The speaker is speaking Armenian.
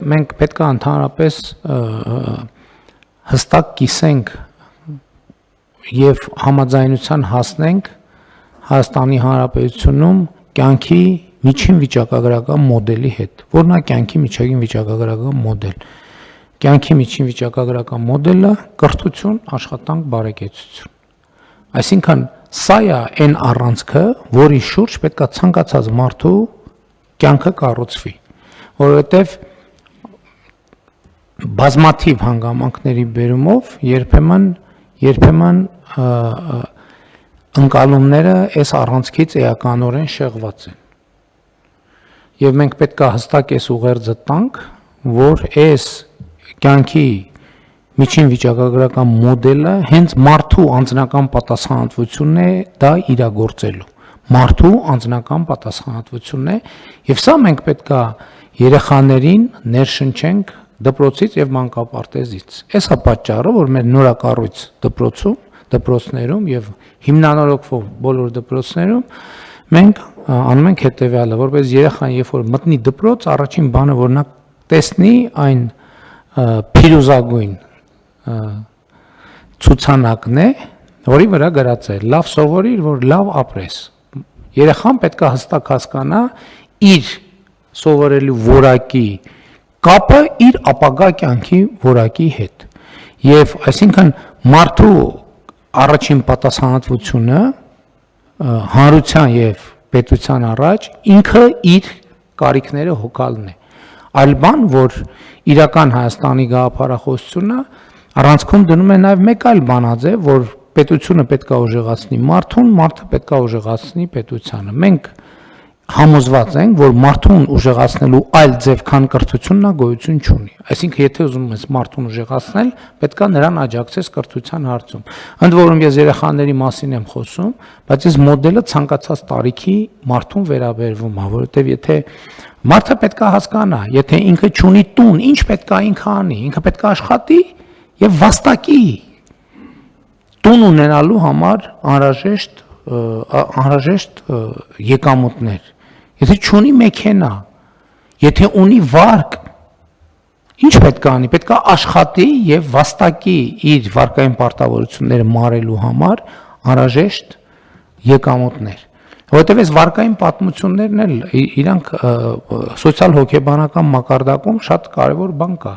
մենք պետք է ընդհանրապես հստակ կիսենք եւ համաձայնության հասնենք Հայաստանի Հանրապետությունում կյանքի միջին վիճակագրական մոդելի հետ, որն է կյանքի միջին վիճակագրական մոդել։ Կյանքի միջին վիճակագրական մոդելը կրթություն, աշխատանք, բարեկեցություն։ Այսինքն սա է այն առանցքը, որի շուրջ պետք է ցանկացած մարդու կյանքը կառուցվի, որովհետև բազմաթիվ հանգամանքների բերումով երբեմն ընկալումները այս առանցքից էականորեն շեղված են։ Եվ մենք պետք է հստակ այս ուղերձը տանք, որ այս կյանքի միջին վիճակագրական մոդելը հենց մարդու անձնական պատասխանատվությունն է դա իրագործելու։ Մարդու անձնական պատասխանատվությունն է, եւ սա մենք պետք է երեխաներին ներշնչենք դպրոցից եւ մանկապարտեզից։ Այս է պատճառը, որ մեր նորակառույց դպրոցներում եւ հիմնանորոգվող բոլոր դպրոցներում մենք անում ենք հետեւյալը, որպես երեխան երբ որ մտնի դպրոց, առաջին բանը որ նա տեսնի այն փիրուզագույն ցուցանակն է, որի վրա գրած է լավ սովորիր, որ լավ ապրես։ Երեխան պետք է հստակ հասկանա իր սովորելու որակի կապը իր ապագա կյանքի որակի հետ։ Եվ այսինքն մարդու առաջին պատասխանատվությունը հանրության եւ պետության առաջ ինքը իր կարիքները հոգալն է։ Այլ բան, որ իրական Հայաստանի գաղափարախոսությունը առանցքում դնում է նաև մեկ այլ բանաձև, որ պետությունը պետք է ուժեղացնի մարդուն, մարդը պետք է ուժեղացնի պետությանը։ Մենք համոզված ենք, որ մարդուն ուժեղացնելու այլ ձև քան կրթությունն է գոյություն չունի։ Այսինքն, եթե ուզում ես մարդուն ուժեղացնել, պետք է նրան աջակցես կրթության հարցում։ Ընդ որում ես երեխաների մասին եմ խոսում, բայց այս մոդելը ցանկացած տարիքի մարդուն վերաբերվում է, որովհետև եթե մարդը պետք է հասկանա, եթե ինքը չունի տուն, ինչ պետք է ինքը անի, ինքը պետք է աշխատի եւ վաստակի։ Տուն ունենալու համար անհրաժեշտ եկամուտներ։ Եթե չունի մեքենա, եթե ունի վարկ, ինչ պետք է անի, պետք է աշխատի եւ վաստակի իր վարկային պարտավորությունները մարելու համար անհրաժեշտ եկամուտներ։ Որովհետև այս վարկային պատմություններն էլ իրանք սոցիալ հոգեբանական մակարդակում շատ կարևոր բան կա։